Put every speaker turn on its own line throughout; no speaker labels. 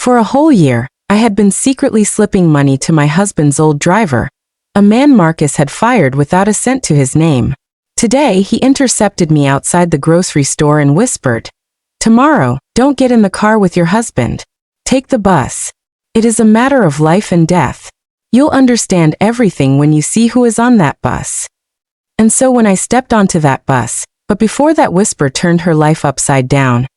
For a whole year, I had been secretly slipping money to my husband's old driver, a man Marcus had fired without a cent to his name. Today, he intercepted me outside the grocery store and whispered, "Tomorrow, don't get in the car with your husband. Take the bus. It is a matter of life and death. You'll understand everything when you see who is on that bus." And so when I stepped onto that bus, but before that whisper turned her life upside down,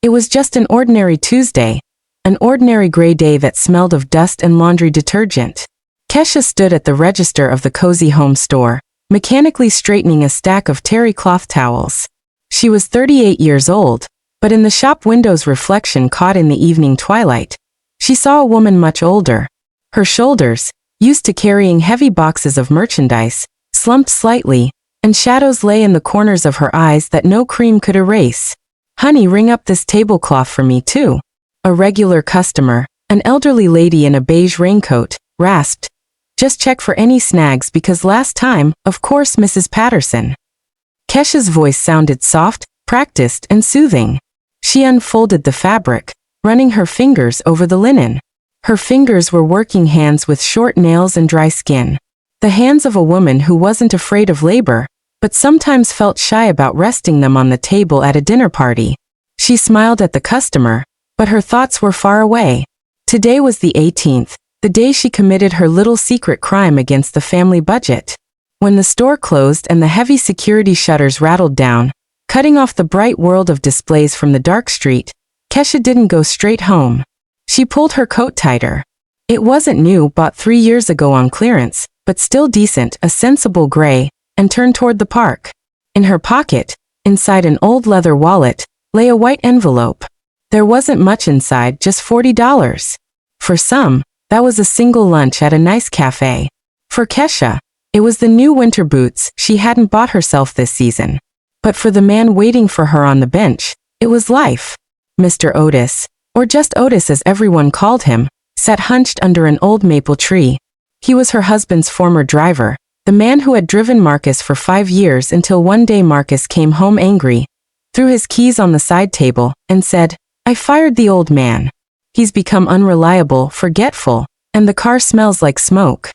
it was just an ordinary Tuesday, an ordinary gray day that smelled of dust and laundry detergent. Kesha stood at the register of the Cozy Home store, mechanically straightening a stack of terry cloth towels. She was 38 years old, but in the shop window's reflection caught in the evening twilight, she saw a woman much older. Her shoulders, used to carrying heavy boxes of merchandise, slumped slightly, and shadows lay in the corners of her eyes that no cream could erase. "Honey, ring up this tablecloth for me too." A regular customer, an elderly lady in a beige raincoat, rasped, "Just check for any snags because last time, of course, Mrs. Patterson." Kesha's voice sounded soft, practiced, and soothing. She unfolded the fabric, running her fingers over the linen. Her fingers were working hands with short nails and dry skin. The hands of a woman who wasn't afraid of labor, but sometimes felt shy about resting them on the table at a dinner party. She smiled at the customer, but her thoughts were far away. Today was the 18th, the day she committed her little secret crime against the family budget. When the store closed and the heavy security shutters rattled down, cutting off the bright world of displays from the dark street, Kesha didn't go straight home. She pulled her coat tighter. It wasn't new, bought 3 years ago on clearance, but still decent, a sensible gray, and turned toward the park. In her pocket, inside an old leather wallet, lay a white envelope. There wasn't much inside, just $40. For some, that was a single lunch at a nice cafe. For Kesha, it was the new winter boots she hadn't bought herself this season. But for the man waiting for her on the bench, it was life. Mr. Otis, or just Otis as everyone called him, sat hunched under an old maple tree. He was her husband's former driver, the man who had driven Marcus for 5 years until one day Marcus came home angry, threw his keys on the side table, and said, "I fired the old man. He's become unreliable, forgetful, and the car smells like smoke."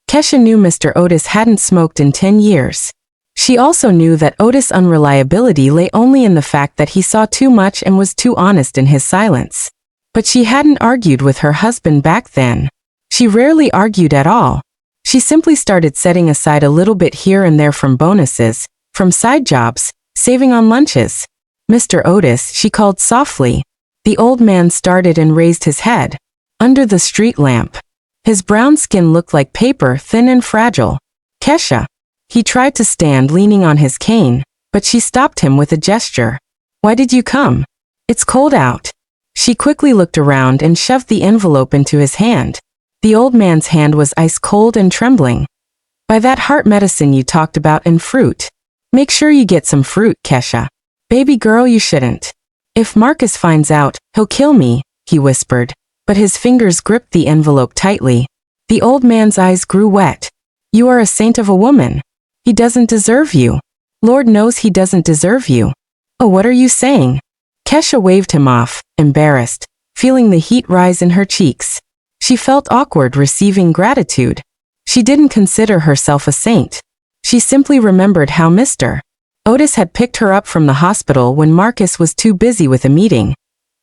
Kesha knew Mr. Otis hadn't smoked in 10 years. She also knew that Otis' unreliability lay only in the fact that he saw too much and was too honest in his silence. But she hadn't argued with her husband back then. She rarely argued at all. She simply started setting aside a little bit here and there from bonuses, from side jobs, saving on lunches. "Mr. Otis," she called softly. The old man started and raised his head. Under the street lamp, his brown skin looked like paper, thin and fragile. "Kesha." He tried to stand leaning on his cane, but she stopped him with a gesture. "Why did you come? It's cold out." She quickly looked around and shoved the envelope into his hand. The old man's hand was ice cold and trembling. "By that heart medicine you talked about and fruit. Make sure you get some fruit, Kesha. Baby girl, you shouldn't. If Marcus finds out, he'll kill me," he whispered, but his fingers gripped the envelope tightly. The old man's eyes grew wet. "You are a saint of a woman. He doesn't deserve you. Lord knows he doesn't deserve you." "Oh, what are you saying?" Kesha waved him off, embarrassed, feeling the heat rise in her cheeks. She felt awkward receiving gratitude. She didn't consider herself a saint. She simply remembered how Mr. Otis had picked her up from the hospital when Marcus was too busy with a meeting.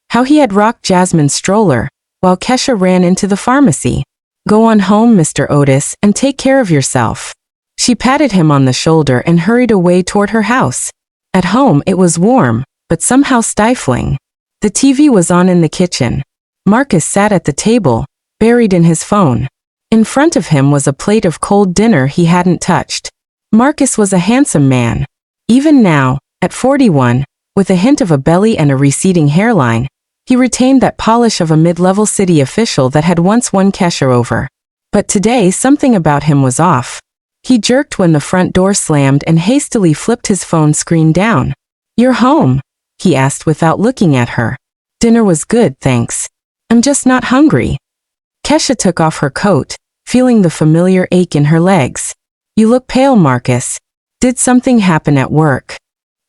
How he had rocked Jasmine's stroller, while Kesha ran into the pharmacy. "Go on home, Mr. Otis, and take care of yourself." She patted him on the shoulder and hurried away toward her house. At home it was warm, but somehow stifling. The TV was on in the kitchen. Marcus sat at the table, buried in his phone. In front of him was a plate of cold dinner he hadn't touched. Marcus was a handsome man. Even now, at 41, with a hint of a belly and a receding hairline, he retained that polish of a mid-level city official that had once won Kesha over. But today something about him was off. He jerked when the front door slammed and hastily flipped his phone screen down. "You're home?" he asked without looking at her. "Dinner was good, thanks. I'm just not hungry." Kesha took off her coat, feeling the familiar ache in her legs. "You look pale, Marcus. Did something happen at work?"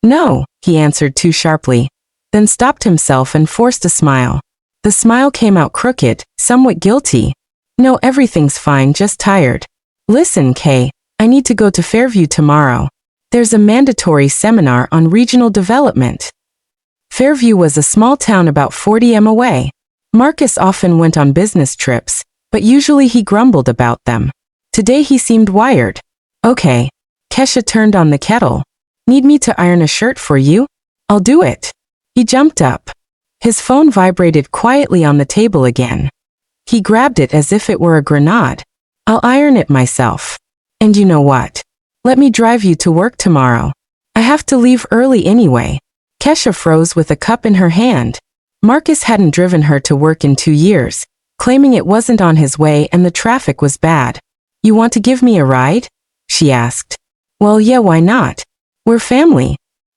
"No," he answered too sharply, then stopped himself and forced a smile. The smile came out crooked, somewhat guilty. No, everything's fine, just tired. Listen, Kay, I need to go to Fairview tomorrow. There's a mandatory seminar on regional development. Fairview was a small town about 40 m away. Marcus often went on business trips, but usually he grumbled about them. Today he seemed wired. Okay. Kesha turned on the kettle. Need me to iron a shirt for you? I'll do it. He jumped up. His phone vibrated quietly on the table again. He grabbed it as if it were a grenade. I'll iron it myself. And you know what? Let me drive you to work tomorrow. I have to leave early anyway. Kesha froze with a cup in her hand. Marcus hadn't driven her to work in 2 years, claiming it wasn't on his way and the traffic was bad. You want to give me a ride? She asked. Well, yeah, why not? We're family.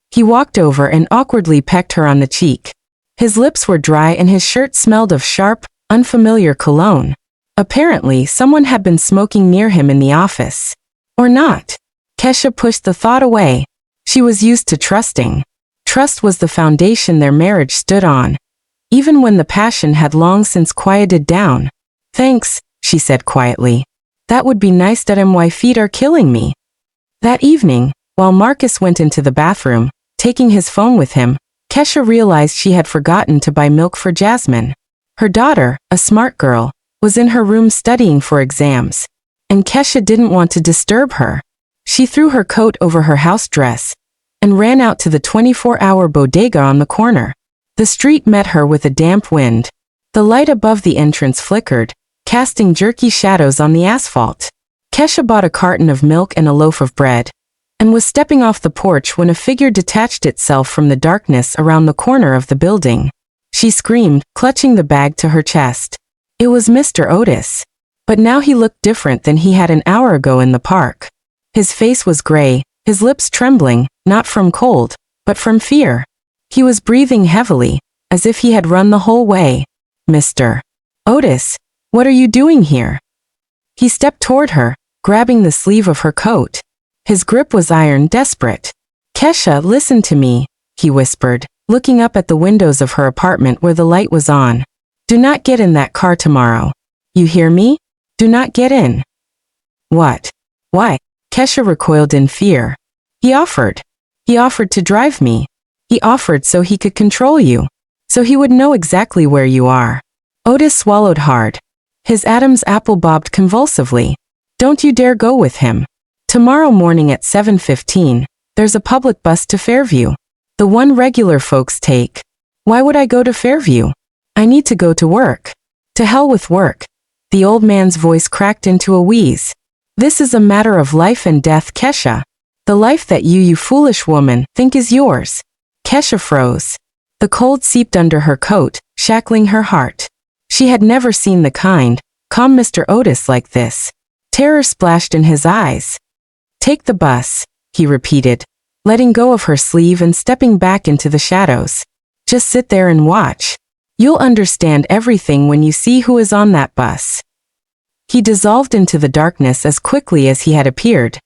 He walked over and awkwardly pecked her on the cheek. His lips were dry and his shirt smelled of sharp, unfamiliar cologne. Apparently, someone had been smoking near him in the office. Or not. Kesha pushed the thought away. She was used to trusting. Trust was the foundation their marriage stood on, even when the passion had long since quieted down. Thanks, she said quietly. That would be nice, that my feet are killing me. That evening, while Marcus went into the bathroom, taking his phone with him, Kesha realized she had forgotten to buy milk for Jasmine. Her daughter, a smart girl, was in her room studying for exams, and Kesha didn't want to disturb her. She threw her coat over her house dress and ran out to the 24-hour bodega on the corner. The street met her with a damp wind. The light above the entrance flickered, casting jerky shadows on the asphalt. Kesha bought a carton of milk and a loaf of bread, and was stepping off the porch when a figure detached itself from the darkness around the corner of the building. She screamed, clutching the bag to her chest. It was Mr. Otis. But now he looked different than he had an hour ago in the park. His face was gray, his lips trembling, not from cold, but from fear. He was breathing heavily, as if he had run the whole way. Mr. Otis, what are you doing here? He stepped toward her, grabbing the sleeve of her coat. His grip was iron, desperate. Kesha, listen to me, he whispered, looking up at the windows of her apartment where the light was on. Do not get in that car tomorrow. You hear me? Do not get in. What? Why? Kesha recoiled in fear. He offered. He offered to drive me. He offered so he could control you. So he would know exactly where you are. Otis swallowed hard. His Adam's apple bobbed convulsively. Don't you dare go with him. Tomorrow morning at 7:15, there's a public bus to Fairview. The one regular folks take. Why would I go to Fairview? I need to go to work. To hell with work. The old man's voice cracked into a wheeze. This is a matter of life and death, Kesha. The life that you foolish woman, think is yours. Kesha froze. The cold seeped under her coat, shackling her heart. She had never seen the kind, calm Mr. Otis like this. Terror splashed in his eyes. Take the bus, he repeated, letting go of her sleeve and stepping back into the shadows. Just sit there and watch. You'll understand everything when you see who is on that bus. He dissolved into the darkness as quickly as he had appeared,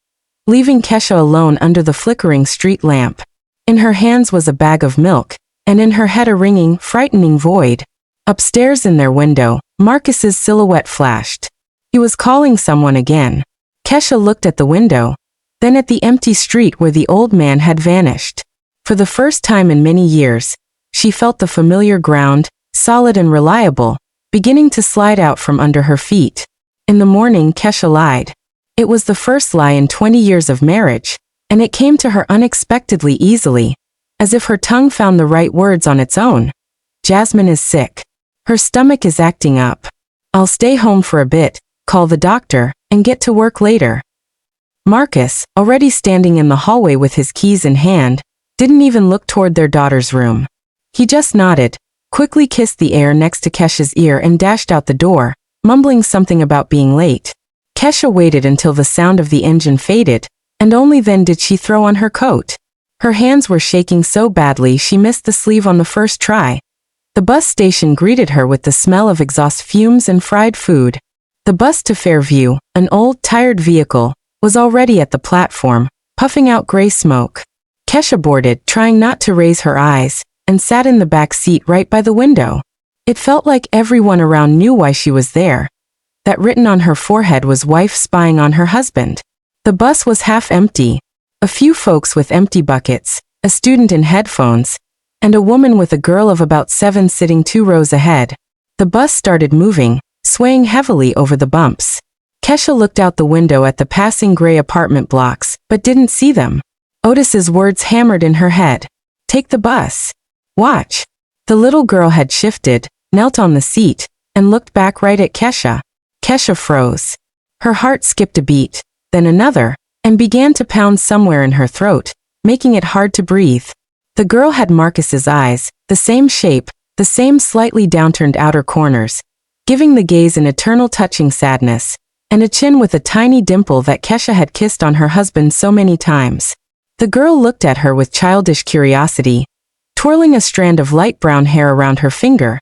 leaving Kesha alone under the flickering street lamp. In her hands was a bag of milk, and in her head a ringing, frightening void. Upstairs in their window, Marcus's silhouette flashed. He was calling someone again. Kesha looked at the window, then at the empty street where the old man had vanished. For the first time in many years, she felt the familiar ground, solid and reliable, beginning to slide out from under her feet. In the morning, Kesha lied. It was the first lie in 20 years of marriage, and it came to her unexpectedly easily, as if her tongue found the right words on its own. Jasmine is sick. Her stomach is acting up. I'll stay home for a bit, call the doctor, and get to work later. Marcus, already standing in the hallway with his keys in hand, didn't even look toward their daughter's room. He just nodded, quickly kissed the air next to Kesha's ear and dashed out the door, mumbling something about being late. Kesha waited until the sound of the engine faded, and only then did she throw on her coat. Her hands were shaking so badly she missed the sleeve on the first try. The bus station greeted her with the smell of exhaust fumes and fried food. The bus to Fairview, an old, tired vehicle, was already at the platform, puffing out gray smoke. Kesha boarded, trying not to raise her eyes, and sat in the back seat right by the window. It felt like everyone around knew why she was there. That written on her forehead was wife spying on her husband. The bus was half empty. A few folks with empty buckets, a student in headphones, and a woman with a girl of about 7 sitting 2 rows ahead. The bus started moving, swaying heavily over the bumps. Kesha looked out the window at the passing gray apartment blocks, but didn't see them. Otis's words hammered in her head. Take the bus. Watch. The little girl had shifted, knelt on the seat, and looked back right at Kesha. Kesha froze. Her heart skipped a beat, then another, and began to pound somewhere in her throat, making it hard to breathe. The girl had Marcus's eyes, the same shape, the same slightly downturned outer corners, giving the gaze an eternal touching sadness, and a chin with a tiny dimple that Kesha had kissed on her husband so many times. The girl looked at her with childish curiosity, twirling a strand of light brown hair around her finger,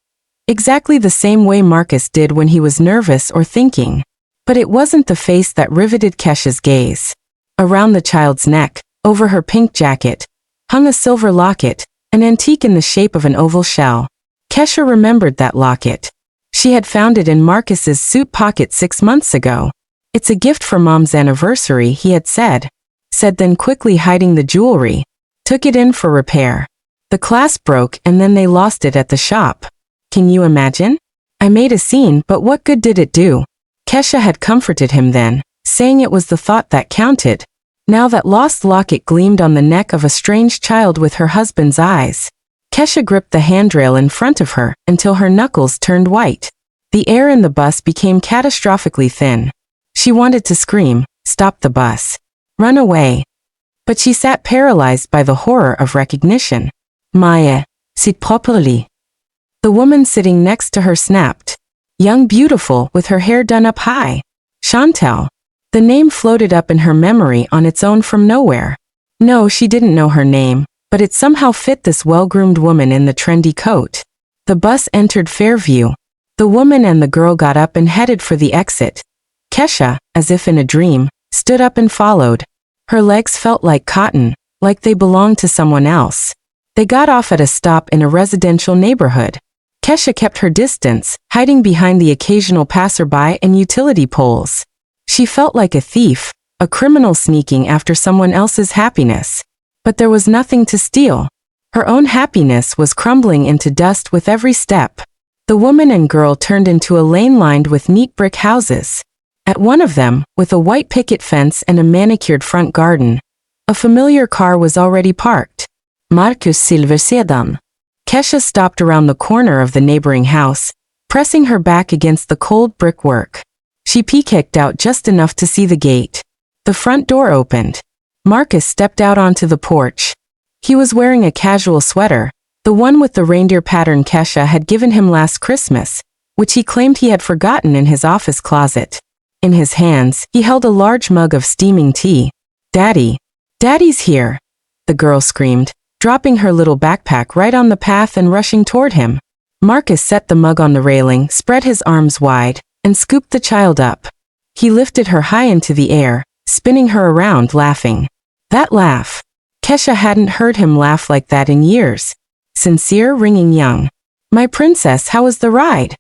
exactly the same way Marcus did when he was nervous or thinking. But it wasn't the face that riveted Kesha's gaze. Around the child's neck, over her pink jacket, hung a silver locket, an antique in the shape of an oval shell. Kesha remembered that locket. She had found it in Marcus's suit pocket 6 months ago. It's a gift for Mom's anniversary, he had said then quickly hiding the jewelry. Took it in for repair. The clasp broke and then they lost it at the shop. Can you imagine? I made a scene, but what good did it do? Kesha had comforted him then, saying it was the thought that counted. Now that lost locket gleamed on the neck of a strange child with her husband's eyes. Kesha gripped the handrail in front of her until her knuckles turned white. The air in the bus became catastrophically thin. She wanted to scream, stop the bus, run away. But she sat paralyzed by the horror of recognition. Maya, sit properly. The woman sitting next to her snapped. Young, beautiful, with her hair done up high. Chantal. The name floated up in her memory on its own from nowhere. No, she didn't know her name, but it somehow fit this well-groomed woman in the trendy coat. The bus entered Fairview. The woman and the girl got up and headed for the exit. Kesha, as if in a dream, stood up and followed. Her legs felt like cotton, like they belonged to someone else. They got off at a stop in a residential neighborhood. Kesha kept her distance, hiding behind the occasional passerby and utility poles. She felt like a thief, a criminal sneaking after someone else's happiness. But there was nothing to steal. Her own happiness was crumbling into dust with every step. The woman and girl turned into a lane lined with neat brick houses. At one of them, with a white picket fence and a manicured front garden, a familiar car was already parked. Marcus Silver sedan. Kesha stopped around the corner of the neighboring house, pressing her back against the cold brickwork. She peeked out just enough to see the gate. The front door opened. Marcus stepped out onto the porch. He was wearing a casual sweater, the one with the reindeer pattern Kesha had given him last Christmas, which he claimed he had forgotten in his office closet. In his hands, he held a large mug of steaming tea. Daddy. Daddy's here, the girl screamed, dropping her little backpack right on the path and rushing toward him. Marcus set the mug on the railing, spread his arms wide, and scooped the child up. He lifted her high into the air, spinning her around, laughing. That laugh. Kesha hadn't heard him laugh like that in years. Sincere, ringing young. My princess, how was the ride?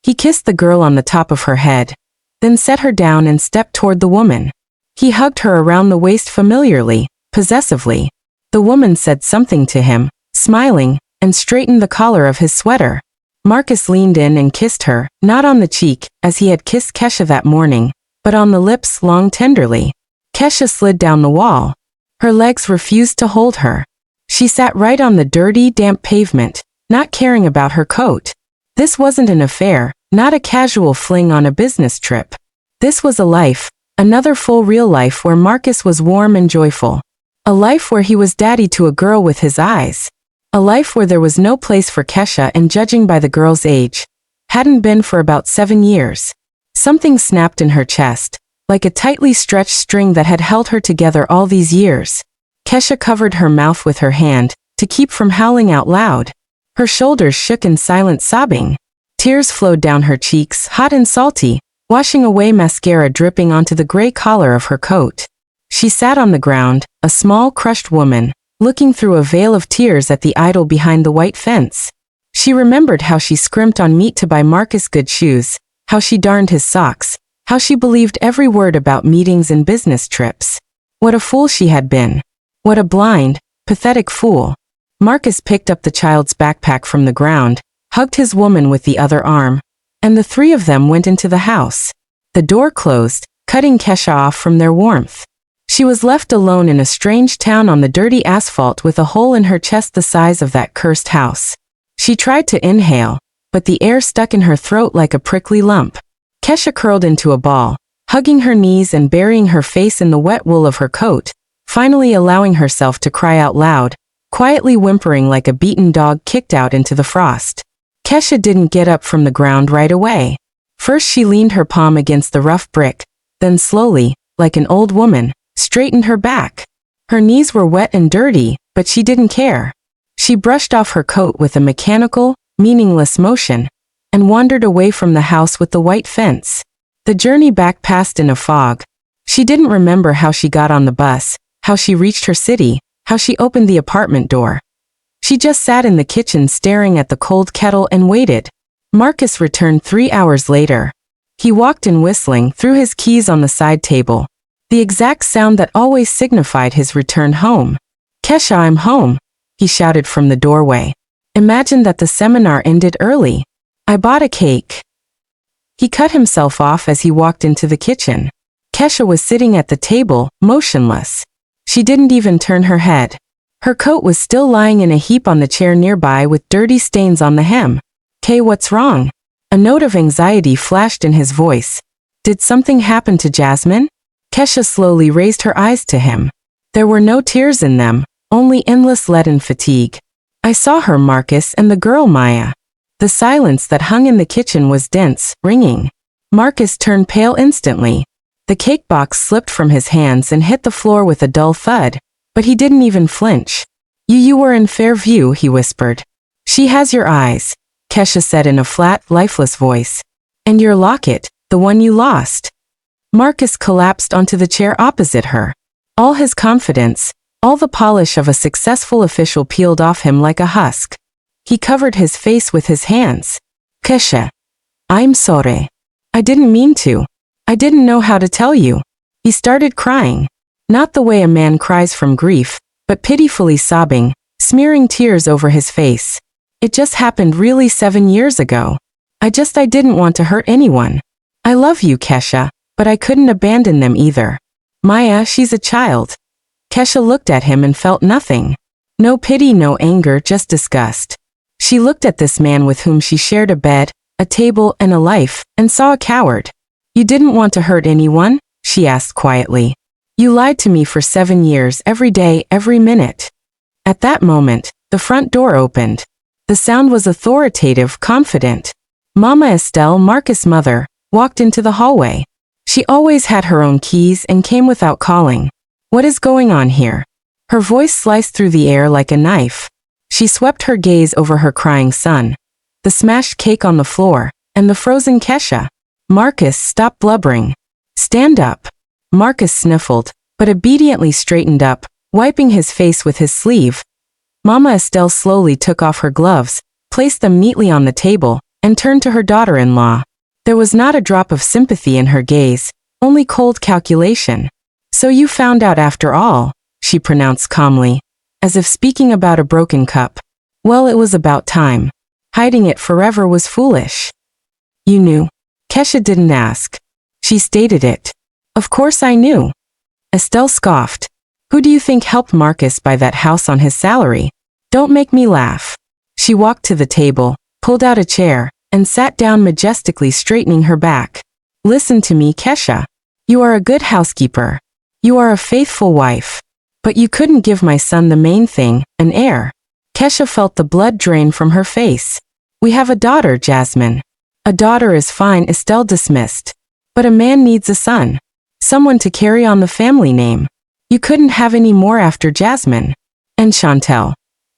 He kissed the girl on the top of her head, then set her down and stepped toward the woman. He hugged her around the waist familiarly, possessively. The woman said something to him, smiling, and straightened the collar of his sweater. Marcus leaned in and kissed her, not on the cheek, as he had kissed Kesha that morning, but on the lips, long tenderly. Kesha slid down the wall. Her legs refused to hold her. She sat right on the dirty, damp pavement, not caring about her coat. This wasn't an affair, not a casual fling on a business trip. This was a life, another full real life where Marcus was warm and joyful. A life where he was daddy to a girl with his eyes. A life where there was no place for Kesha, and judging by the girl's age, hadn't been for about 7 years. Something snapped in her chest, like a tightly stretched string that had held her together all these years. Kesha covered her mouth with her hand, to keep from howling out loud. Her shoulders shook in silent sobbing. Tears flowed down her cheeks, hot and salty, washing away mascara dripping onto the gray collar of her coat. She sat on the ground, a small, crushed woman, looking through a veil of tears at the idol behind the white fence. She remembered how she scrimped on meat to buy Marcus good shoes, how she darned his socks, how she believed every word about meetings and business trips. What a fool she had been. What a blind, pathetic fool. Marcus picked up the child's backpack from the ground, hugged his woman with the other arm, and the three of them went into the house. The door closed, cutting Kesha off from their warmth. She was left alone in a strange town on the dirty asphalt with a hole in her chest the size of that cursed house. She tried to inhale, but the air stuck in her throat like a prickly lump. Kesha curled into a ball, hugging her knees and burying her face in the wet wool of her coat, finally allowing herself to cry out loud, quietly whimpering like a beaten dog kicked out into the frost. Kesha didn't get up from the ground right away. First she leaned her palm against the rough brick, then slowly, like an old woman, straightened her back. Her knees were wet and dirty, but she didn't care. She brushed off her coat with a mechanical, meaningless motion, and wandered away from the house with the white fence. The journey back passed in a fog. She didn't remember how she got on the bus, how she reached her city, how she opened the apartment door. She just sat in the kitchen staring at the cold kettle and waited. Marcus returned 3 hours later. He walked in whistling, threw his keys on the side table, the exact sound that always signified his return home. "Kesha, I'm home," he shouted from the doorway. "Imagine that the seminar ended early. I bought a cake." He cut himself off as he walked into the kitchen. Kesha was sitting at the table, motionless. She didn't even turn her head. Her coat was still lying in a heap on the chair nearby with dirty stains on the hem. "Kay, what's wrong?" A note of anxiety flashed in his voice. "Did something happen to Jasmine?" Kesha slowly raised her eyes to him. There were no tears in them, only endless leaden fatigue. "I saw her, Marcus, and the girl Maya." The silence that hung in the kitchen was dense, ringing. Marcus turned pale instantly. The cake box slipped from his hands and hit the floor with a dull thud, but he didn't even flinch. You were in Fairview," he whispered. "She has your eyes," Kesha said in a flat, lifeless voice. "And your locket, the one you lost." Marcus collapsed onto the chair opposite her. All his confidence, all the polish of a successful official peeled off him like a husk. He covered his face with his hands. "Kesha, I'm sorry. I didn't mean to. I didn't know how to tell you." He started crying. Not the way a man cries from grief, but pitifully sobbing, smearing tears over his face. "It just happened really 7 years ago. I didn't want to hurt anyone. I love you, Kesha, but I couldn't abandon them either. Maya, she's a child." Kesha looked at him and felt nothing. No pity, no anger, just disgust. She looked at this man with whom she shared a bed, a table, and a life, and saw a coward. "You didn't want to hurt anyone?" she asked quietly. "You lied to me for 7 years, every day, every minute." At that moment, the front door opened. The sound was authoritative, confident. Mama Estelle, Marcus' mother, walked into the hallway. She always had her own keys and came without calling. "What is going on here?" Her voice sliced through the air like a knife. She swept her gaze over her crying son, the smashed cake on the floor, and the frozen Kesha. "Marcus, stop blubbering. Stand up." Marcus sniffled, but obediently straightened up, wiping his face with his sleeve. Mama Estelle slowly took off her gloves, placed them neatly on the table, and turned to her daughter-in-law. There was not a drop of sympathy in her gaze, only cold calculation. "So you found out after all," she pronounced calmly, as if speaking about a broken cup. "Well, it was about time. Hiding it forever was foolish." "You knew?" Kesha didn't ask. She stated it. "Of course I knew." Estelle scoffed. "Who do you think helped Marcus buy that house on his salary? Don't make me laugh." She walked to the table, pulled out a chair, and sat down majestically, straightening her back. "Listen to me, Kesha. You are a good housekeeper. You are a faithful wife. But you couldn't give my son the main thing, an heir." Kesha felt the blood drain from her face. "We have a daughter, Jasmine." "A daughter is fine," Estelle dismissed. "But a man needs a son. Someone to carry on the family name. You couldn't have any more after Jasmine. And Chantel.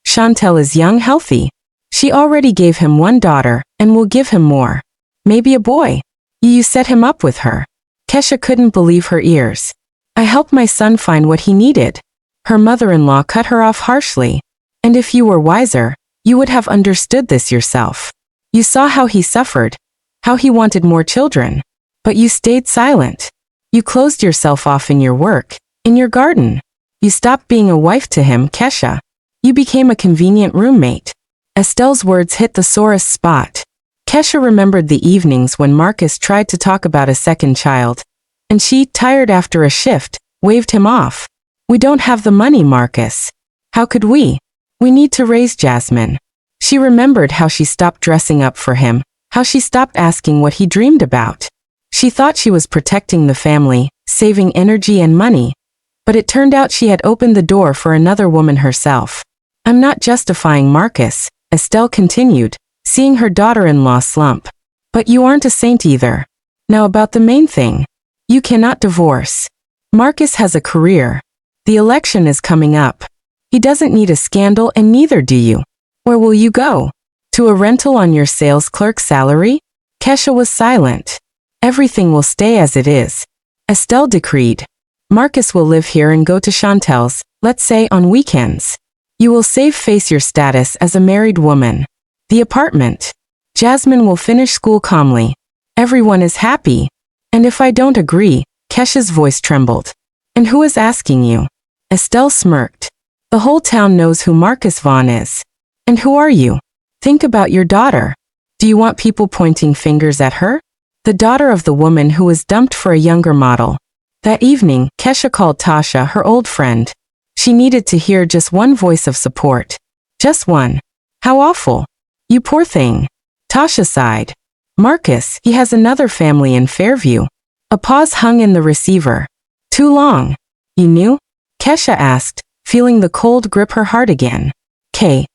Chantel is young, healthy. She already gave him one daughter, and will give him more. Maybe a boy. You set him up with her." Kesha couldn't believe her ears. "I helped my son find what he needed." Her mother-in-law cut her off harshly. "And if you were wiser, You would have understood this yourself. You saw how he suffered, how he wanted more children. But you stayed silent. You closed yourself off in your work, in your garden. You stopped being a wife to him, Kesha. You became a convenient roommate. Estelle's words hit the sorest spot. Kesha remembered the evenings when Marcus tried to talk about a second child, and she, tired after a shift, waved him off. We don't have the money, Marcus. How could we? We need to raise Jasmine. She remembered how she stopped dressing up for him, how she stopped asking what he dreamed about. She thought she was protecting the family, saving energy and money. But it turned out she had opened the door for another woman herself. I'm not justifying Marcus, Estelle continued, seeing her daughter-in-law slump. But you aren't a saint either. Now about the main thing. You cannot divorce. Marcus has a career. The election is coming up. He doesn't need a scandal and neither do you. Where will you go? To a rental on your sales clerk's salary? Kesha was silent. Everything will stay as it is. Estelle decreed. Marcus will live here and go to Chantel's, let's say on weekends. You will save face your status as a married woman. The apartment. Jasmine will finish school calmly. Everyone is happy. And if I don't agree, Kesha's voice trembled. And who is asking you? Estelle smirked. The whole town knows who Marcus Vaughn is. And who are you? Think about your daughter. Do you want people pointing fingers at her? The daughter of the woman who was dumped for a younger model. That evening, Kesha called Tasha her old friend. She needed to hear just one voice of support. Just one. How awful. You poor thing. Tasha sighed. Marcus, he has another family in Fairview. A pause hung in the receiver. Too long. You knew? Kesha asked, feeling the cold grip her heart again. Kay.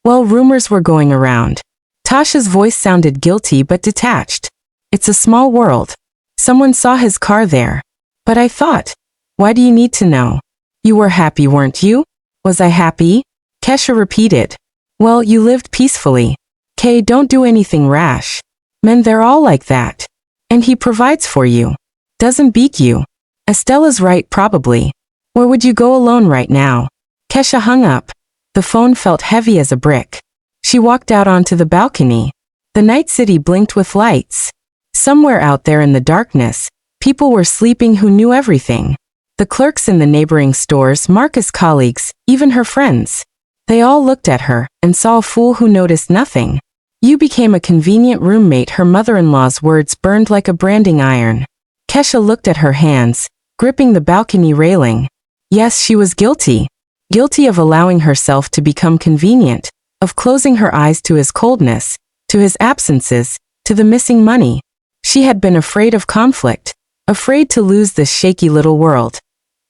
Well, rumors were going around. Tasha's voice sounded guilty but detached. It's a small world. Someone saw his car there. But I thought, why do you need to know? You were happy, weren't you? Was I happy? Kesha repeated. Well, you lived peacefully. Kay, don't do anything rash. Men, they're all like that. And he provides for you. Doesn't beat you. Estella's right, probably. Where would you go alone right now? Kesha hung up. The phone felt heavy as a brick. She walked out onto the balcony. The night city blinked with lights. Somewhere out there in the darkness, people were sleeping who knew everything. The clerks in the neighboring stores, Marcus' colleagues, even her friends. They all looked at her and saw a fool who noticed nothing. You became a convenient roommate, her mother-in-law's words burned like a branding iron. Kesha looked at her hands, gripping the balcony railing. Yes, she was guilty. Guilty of allowing herself to become convenient, of closing her eyes to his coldness, to his absences, to the missing money. She had been afraid of conflict, afraid to lose this shaky little world.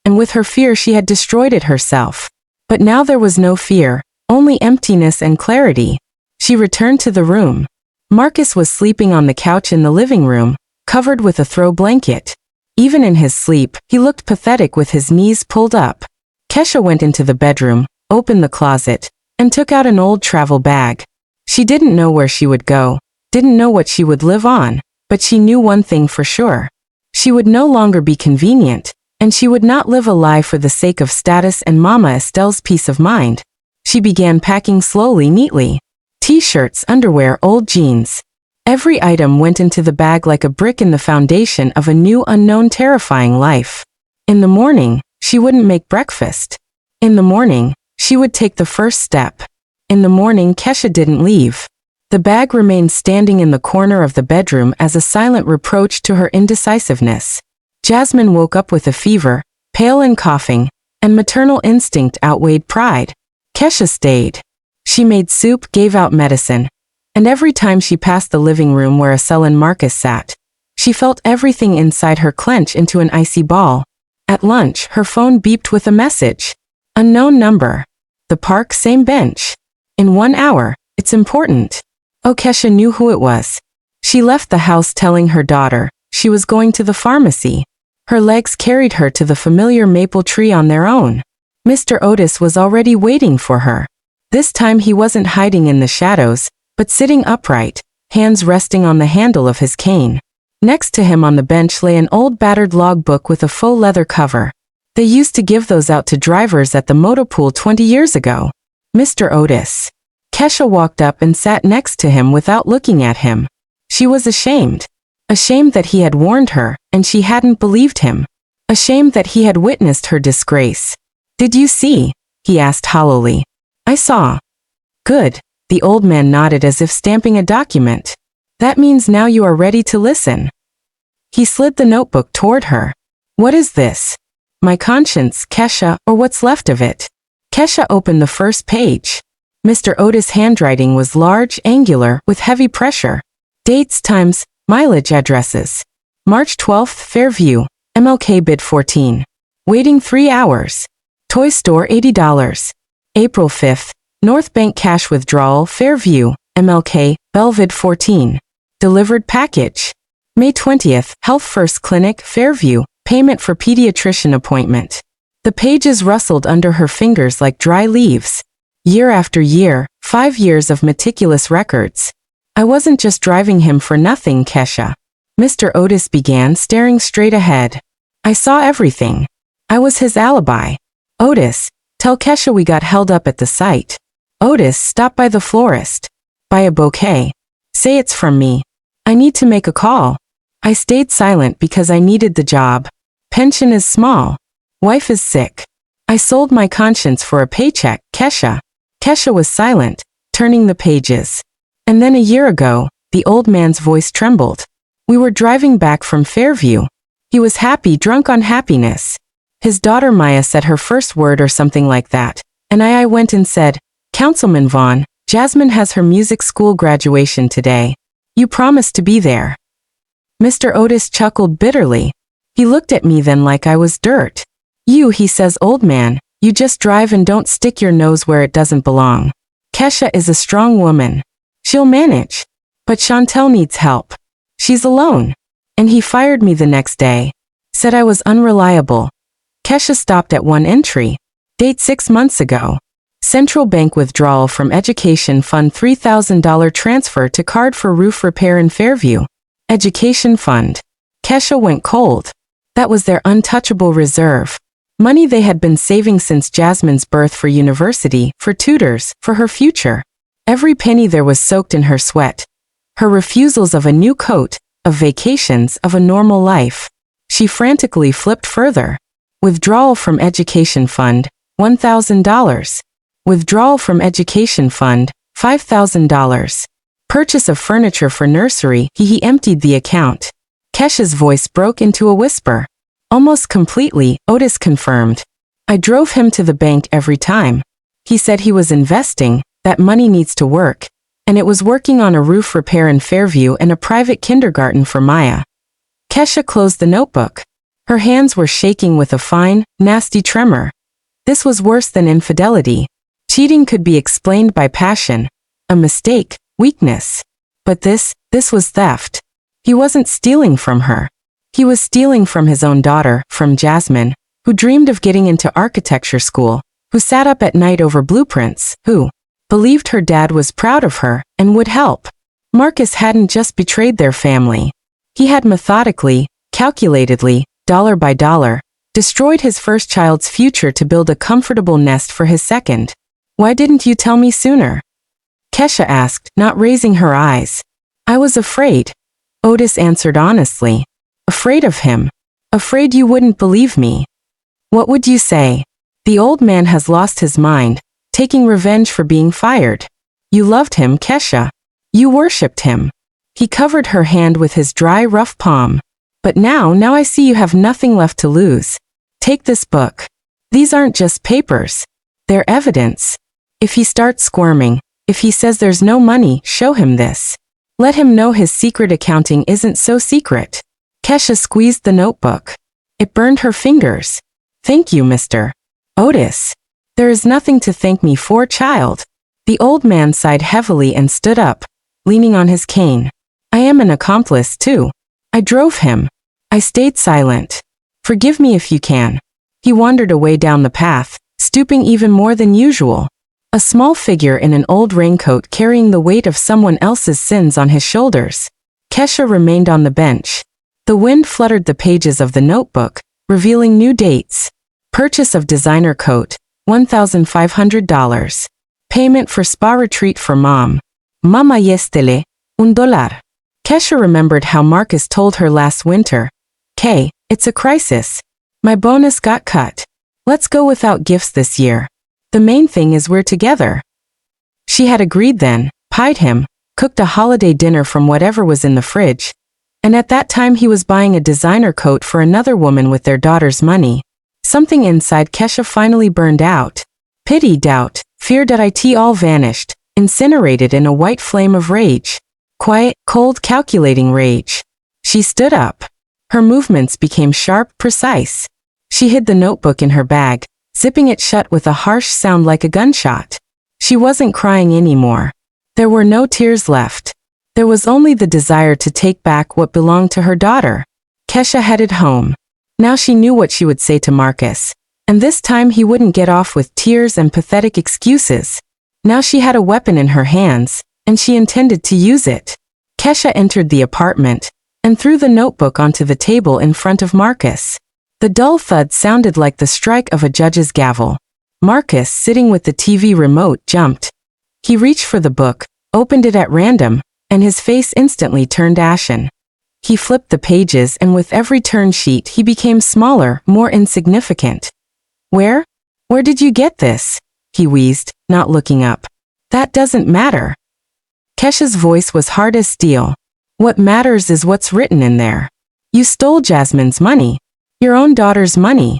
And with her fear she had destroyed it herself. But now there was no fear, only emptiness and clarity. She returned to the room. Marcus was sleeping on the couch in the living room, covered with a throw blanket. Even in his sleep, he looked pathetic with his knees pulled up. Kesha went into the bedroom, opened the closet, and took out an old travel bag. She didn't know where she would go, didn't know what she would live on, but she knew one thing for sure. She would no longer be convenient, and she would not live a lie for the sake of status and Mama Estelle's peace of mind. She began packing slowly, neatly. T-shirts, underwear, old jeans. Every item went into the bag like a brick in the foundation of a new, unknown, terrifying life. In the morning, she wouldn't make breakfast. In the morning, she would take the first step. In the morning, Kesha didn't leave. The bag remained standing in the corner of the bedroom as a silent reproach to her indecisiveness. Jasmine woke up with a fever, pale and coughing, and maternal instinct outweighed pride. Kesha stayed. She made soup, gave out medicine, and every time she passed the living room where Estelle and Marcus sat, she felt everything inside her clench into an icy ball. At lunch, her phone beeped with a message. Unknown number. The park, same bench. In 1 hour, it's important. Oh, Kesha knew who it was. She left the house telling her daughter she was going to the pharmacy. Her legs carried her to the familiar maple tree on their own. Mr. Otis was already waiting for her. This time he wasn't hiding in the shadows, but sitting upright, hands resting on the handle of his cane. Next to him on the bench lay an old battered logbook with a faux leather cover. They used to give those out to drivers at the motor pool 20 years ago. Mr. Otis. Kesha walked up and sat next to him without looking at him. She was ashamed. Ashamed that he had warned her, and she hadn't believed him. Ashamed that he had witnessed her disgrace. "Did you see?" he asked hollowly. "I saw." "Good." The old man nodded as if stamping a document. "That means now you are ready to listen." He slid the notebook toward her. "What is this?" "My conscience, Kesha, or what's left of it." Kesha opened the first page. Mr. Otis' handwriting was large, angular, with heavy pressure. Dates, times, mileage, addresses. March 12th, Fairview, MLK bid 14. Waiting 3 hours. Toy store $80. April 5th, North Bank cash withdrawal, Fairview, MLK, Belvid 14. Delivered package. May 20th, Health First Clinic, Fairview, payment for pediatrician appointment. The pages rustled under her fingers like dry leaves. Year after year, 5 years of meticulous records. "I wasn't just driving him for nothing, Kesha." Mr. Otis began, staring straight ahead. "I saw everything. I was his alibi." "Otis, tell Kesha we got held up at the site." "Otis, stop by the florist. Buy a bouquet. Say it's from me. I need to make a call." I stayed silent because I needed the job. Pension is small. Wife is sick. I sold my conscience for a paycheck, Kesha. Kesha was silent, turning the pages. And then a year ago, the old man's voice trembled. We were driving back from Fairview. He was happy, drunk on happiness. His daughter Maya said her first word or something like that, and I went and said, "Councilman Vaughn, Jasmine has her music school graduation today. You promised to be there." Mr. Otis chuckled bitterly. He looked at me then like I was dirt. "You," he says, "old man, you just drive and don't stick your nose where it doesn't belong. Kesha is a strong woman. She'll manage. But Chantel needs help. She's alone." And he fired me the next day. Said I was unreliable. Kesha stopped at one entry. Date 6 months ago. Central Bank withdrawal from Education Fund $3,000 transfer to card for roof repair in Fairview. Education Fund. Kesha went cold. That was their untouchable reserve. Money they had been saving since Jasmine's birth for university, for tutors, for her future. Every penny there was soaked in her sweat. Her refusals of a new coat, of vacations, of a normal life. She frantically flipped further. Withdrawal from Education Fund, $1,000. Withdrawal from Education Fund, $5,000. Purchase of furniture for nursery, he emptied the account. Kesha's voice broke into a whisper. Almost completely, Otis confirmed. I drove him to the bank every time. He said he was investing, that money needs to work. And it was working on a roof repair in Fairview and a private kindergarten for Maya. Kesha closed the notebook. Her hands were shaking with a fine, nasty tremor. This was worse than infidelity. Cheating could be explained by passion. A mistake, weakness. But this was theft. He wasn't stealing from her. He was stealing from his own daughter, from Jasmine, who dreamed of getting into architecture school, who sat up at night over blueprints, who believed her dad was proud of her and would help. Marcus hadn't just betrayed their family. He had methodically, calculatedly, dollar by dollar, destroyed his first child's future to build a comfortable nest for his second. Why didn't you tell me sooner? Kesha asked, not raising her eyes. I was afraid. Otis answered honestly. Afraid of him. Afraid you wouldn't believe me. What would you say? The old man has lost his mind, taking revenge for being fired. You loved him, Kesha. You worshipped him. He covered her hand with his dry, rough palm. But now I see you have nothing left to lose. Take this book. These aren't just papers. They're evidence. If he starts squirming, if he says there's no money, show him this. Let him know his secret accounting isn't so secret. Kesha squeezed the notebook. It burned her fingers. Thank you, Mr. Otis. There is nothing to thank me for, child. The old man sighed heavily and stood up, leaning on his cane. I am an accomplice, too. I drove him. I stayed silent. Forgive me if you can. He wandered away down the path, stooping even more than usual. A small figure in an old raincoat carrying the weight of someone else's sins on his shoulders. Kesha remained on the bench. The wind fluttered the pages of the notebook, revealing new dates. Purchase of designer coat, $1,500. Payment for spa retreat for mom. Mama yestele, $1. Kesha remembered how Marcus told her last winter. Kay, it's a crisis. My bonus got cut. Let's go without gifts this year. The main thing is we're together. She had agreed then, pied him, cooked a holiday dinner from whatever was in the fridge. And at that time he was buying a designer coat for another woman with their daughter's money. Something inside Kesha finally burned out. Pity, doubt, fear that it all vanished, incinerated in a white flame of rage. Quiet, cold, calculating rage. She stood up. Her movements became sharp, precise. She hid the notebook in her bag, zipping it shut with a harsh sound like a gunshot. She wasn't crying anymore. There were no tears left. There was only the desire to take back what belonged to her daughter. Kesha headed home. Now she knew what she would say to Marcus. And this time he wouldn't get off with tears and pathetic excuses. Now she had a weapon in her hands, and she intended to use it. Kesha entered the apartment and threw the notebook onto the table in front of Marcus. The dull thud sounded like the strike of a judge's gavel. Marcus, sitting with the TV remote, jumped. He reached for the book, opened it at random, and his face instantly turned ashen. He flipped the pages, and with every turn sheet he became smaller, more insignificant. Where did you get this? He wheezed, not looking up. That doesn't matter. Kesha's voice was hard as steel. What matters is what's written in there. You stole Jasmine's money. Your own daughter's money.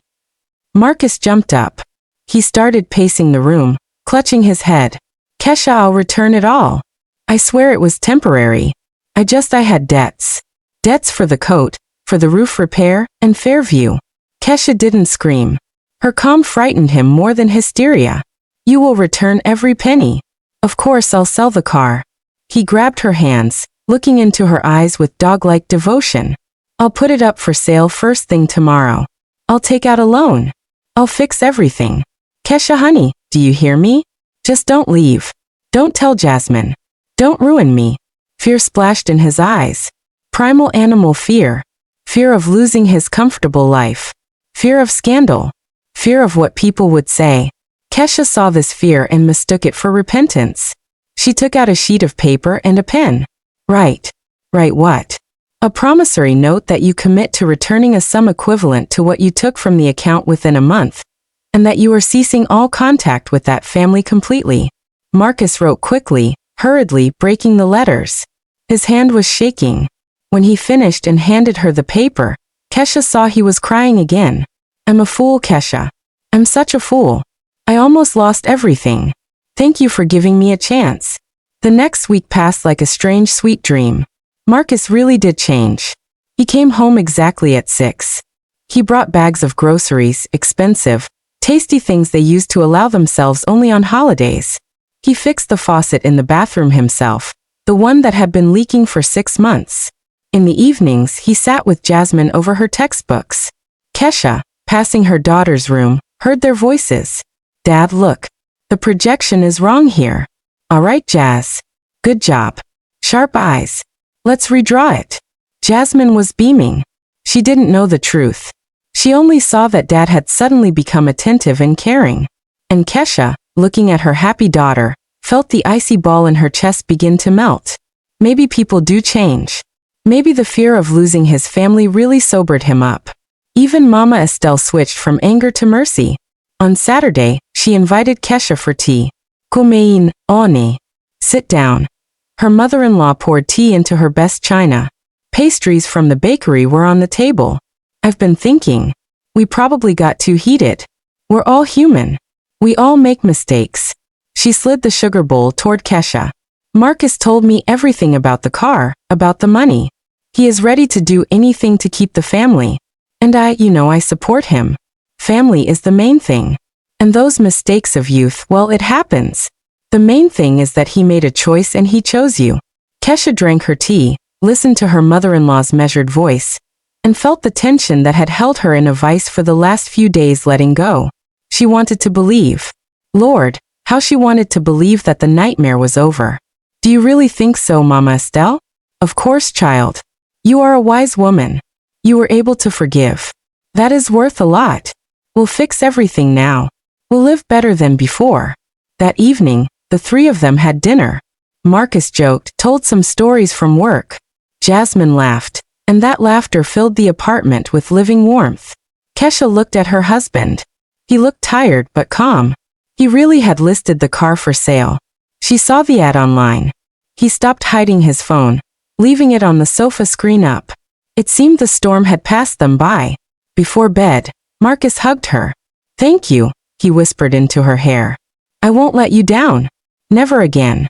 Marcus jumped up. He started pacing the room, clutching his head. Kesha, I'll return it all. I swear it was temporary. I had debts. Debts for the coat, for the roof repair, and Fairview. Kesha didn't scream. Her calm frightened him more than hysteria. You will return every penny. Of course I'll sell the car. He grabbed her hands, looking into her eyes with dog-like devotion. I'll put it up for sale first thing tomorrow. I'll take out a loan. I'll fix everything. Kesha, honey, do you hear me? Just don't leave. Don't tell Jasmine. Don't ruin me. Fear splashed in his eyes. Primal animal fear. Fear of losing his comfortable life. Fear of scandal. Fear of what people would say. Kesha saw this fear and mistook it for repentance. She took out a sheet of paper and a pen. Write. Write what? A promissory note that you commit to returning a sum equivalent to what you took from the account within a month, and that you are ceasing all contact with that family completely. Marcus wrote quickly, hurriedly, breaking the letters. His hand was shaking. When he finished and handed her the paper, Kesha saw he was crying again. I'm a fool, Kesha. I'm such a fool. I almost lost everything. Thank you for giving me a chance. The next week passed like a strange, sweet dream. Marcus really did change. He came home exactly at 6. He brought bags of groceries, expensive, tasty things they used to allow themselves only on holidays. He fixed the faucet in the bathroom himself, the one that had been leaking for 6 months. In the evenings, he sat with Jasmine over her textbooks. Kesha, passing her daughter's room, heard their voices. Dad, look. The projection is wrong here. All right, Jazz. Good job. Sharp eyes. Let's redraw it. Jasmine was beaming. She didn't know the truth. She only saw that Dad had suddenly become attentive and caring. And Kesha, looking at her happy daughter, felt the icy ball in her chest begin to melt. Maybe people do change. Maybe the fear of losing his family really sobered him up. Even Mama Estelle switched from anger to mercy. On Saturday, she invited Kesha for tea. Kumein, one. Sit down. Her mother-in-law poured tea into her best china. Pastries from the bakery were on the table. I've been thinking. We probably got too heated. We're all human. We all make mistakes. She slid the sugar bowl toward Kesha. Marcus told me everything about the car, about the money. He is ready to do anything to keep the family. And I support him. Family is the main thing. And those mistakes of youth, well, it happens. The main thing is that he made a choice and he chose you. Kesha drank her tea, listened to her mother-in-law's measured voice, and felt the tension that had held her in a vice for the last few days letting go. She wanted to believe. Lord, how she wanted to believe that the nightmare was over. Do you really think so, Mama Estelle? Of course, child. You are a wise woman. You were able to forgive. That is worth a lot. We'll fix everything now. We'll live better than before. That evening, The three of them had dinner. Marcus joked, told some stories from work. Jasmine laughed, and that laughter filled the apartment with living warmth. Kesha looked at her husband. He looked tired but calm. He really had listed the car for sale. She saw the ad online. He stopped hiding his phone, leaving it on the sofa screen up. It seemed the storm had passed them by. Before bed, Marcus hugged her. "Thank you," he whispered into her hair. "I won't let you down. Never again."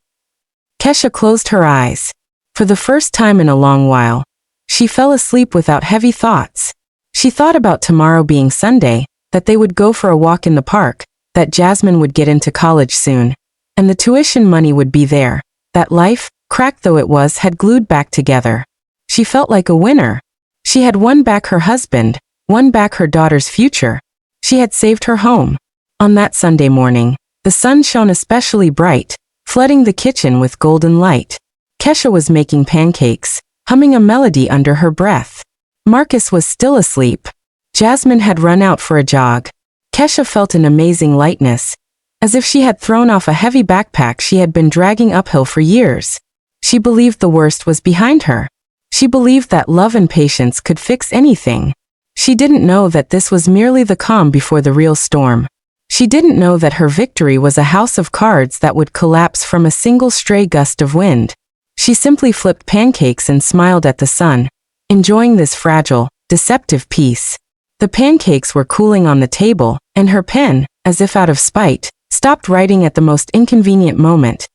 Kesha closed her eyes. For the first time in a long while, she fell asleep without heavy thoughts. She thought about tomorrow being Sunday, that they would go for a walk in the park, that Jasmine would get into college soon, and the tuition money would be there, that life, cracked though it was, had glued back together. She felt like a winner. She had won back her husband, won back her daughter's future. She had saved her home. On that Sunday morning, the sun shone especially bright, flooding the kitchen with golden light. Kesha was making pancakes, humming a melody under her breath. Marcus was still asleep. Jasmine had run out for a jog. Kesha felt an amazing lightness, as if she had thrown off a heavy backpack she had been dragging uphill for years. She believed the worst was behind her. She believed that love and patience could fix anything. She didn't know that this was merely the calm before the real storm. She didn't know that her victory was a house of cards that would collapse from a single stray gust of wind. She simply flipped pancakes and smiled at the sun, enjoying this fragile, deceptive peace. The pancakes were cooling on the table, and her pen, as if out of spite, stopped writing at the most inconvenient moment.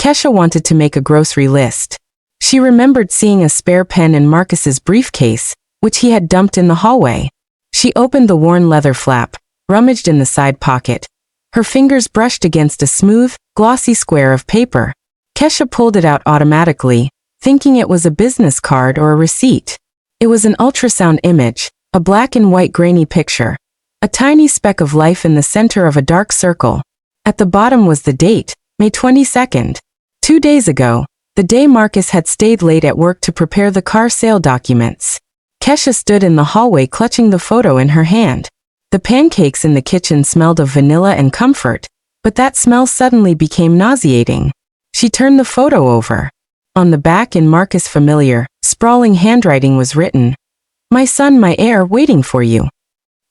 Kesha wanted to make a grocery list. She remembered seeing a spare pen in Marcus's briefcase, which he had dumped in the hallway. She opened the worn leather flap, rummaged in the side pocket. Her fingers brushed against a smooth, glossy square of paper. Kesha pulled it out automatically, thinking it was a business card or a receipt. It was an ultrasound image, a black and white grainy picture. A tiny speck of life in the center of a dark circle. At the bottom was the date, May 22nd. 2 days ago, the day Marcus had stayed late at work to prepare the car sale documents. Kesha stood in the hallway clutching the photo in her hand. The pancakes in the kitchen smelled of vanilla and comfort, but that smell suddenly became nauseating. She turned the photo over. On the back in Marcus' familiar, sprawling handwriting was written, "My son, my heir, waiting for you."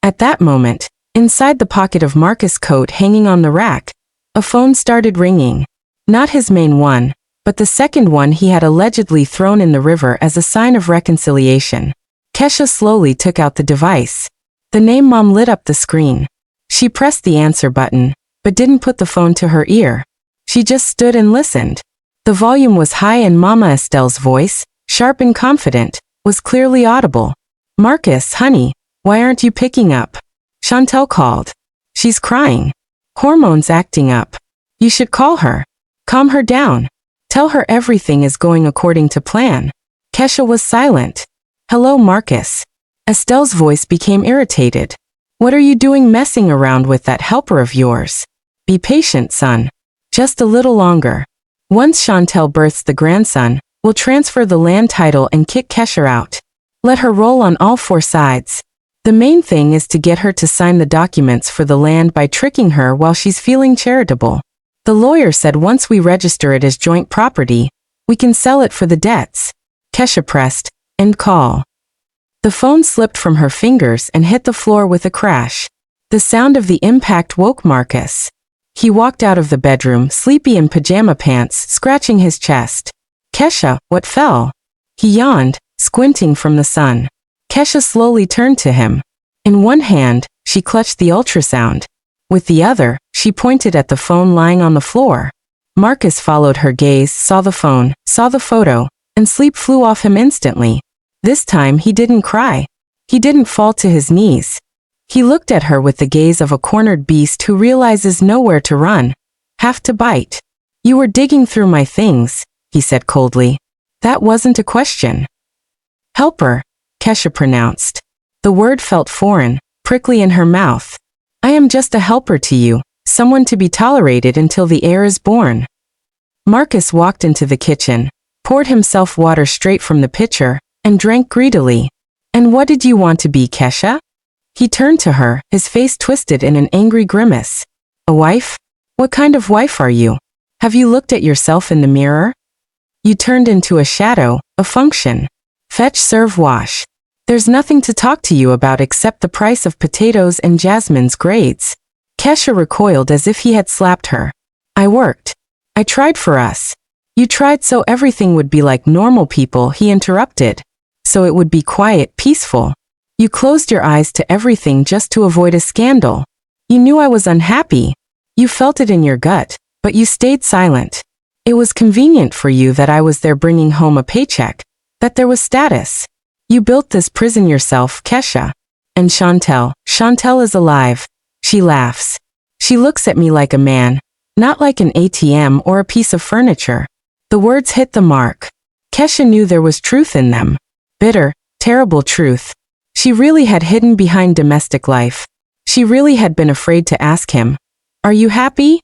At that moment, inside the pocket of Marcus' coat hanging on the rack, a phone started ringing. Not his main one, but the second one he had allegedly thrown in the river as a sign of reconciliation. Kesha slowly took out the device. The name Mom lit up the screen. She pressed the answer button, but didn't put the phone to her ear. She just stood and listened. The volume was high and Mama Estelle's voice, sharp and confident, was clearly audible. "Marcus, honey, why aren't you picking up? Chantel called. She's crying. Hormones acting up. You should call her. Calm her down. Tell her everything is going according to plan." Kesha was silent. "Hello, Marcus." Estelle's voice became irritated. "What are you doing messing around with that helper of yours? Be patient, son. Just a little longer. Once Chantel births the grandson, we'll transfer the land title and kick Kesha out. Let her roll on all four sides. The main thing is to get her to sign the documents for the land by tricking her while she's feeling charitable. The lawyer said once we register it as joint property, we can sell it for the debts." Kesha pressed, "End call." The phone slipped from her fingers and hit the floor with a crash. The sound of the impact woke Marcus. He walked out of the bedroom, sleepy in pajama pants, scratching his chest. "Kesha, what fell?" He yawned, squinting from the sun. Kesha slowly turned to him. In one hand, she clutched the ultrasound. With the other, she pointed at the phone lying on the floor. Marcus followed her gaze, saw the phone, saw the photo, and sleep flew off him instantly. This time he didn't cry. He didn't fall to his knees. He looked at her with the gaze of a cornered beast who realizes nowhere to run, have to bite. "You were digging through my things," he said coldly. "That wasn't a question." "Helper," Kesha pronounced. The word felt foreign, prickly in her mouth. "I am just a helper to you, someone to be tolerated until the heir is born." Marcus walked into the kitchen, poured himself water straight from the pitcher, and drank greedily. "And what did you want to be, Kesha?" He turned to her, his face twisted in an angry grimace. "A wife? What kind of wife are you? Have you looked at yourself in the mirror? You turned into a shadow, a function. Fetch, serve, wash. There's nothing to talk to you about except the price of potatoes and Jasmine's grades. Kesha recoiled as if he had slapped her. I worked. I tried for us. You tried so everything would be like normal people, he interrupted. So it would be quiet, peaceful. You closed your eyes to everything just to avoid a scandal. You knew I was unhappy. You felt it in your gut, but you stayed silent. It was convenient for you that I was there bringing home a paycheck, that there was status. You built this prison yourself, Kesha. And Chantel is alive. She laughs. She looks at me like a man, not like an ATM or a piece of furniture. The words hit the mark. Kesha knew there was truth in them. Bitter, terrible truth. She really had hidden behind domestic life. She really had been afraid to ask him, "Are you happy?"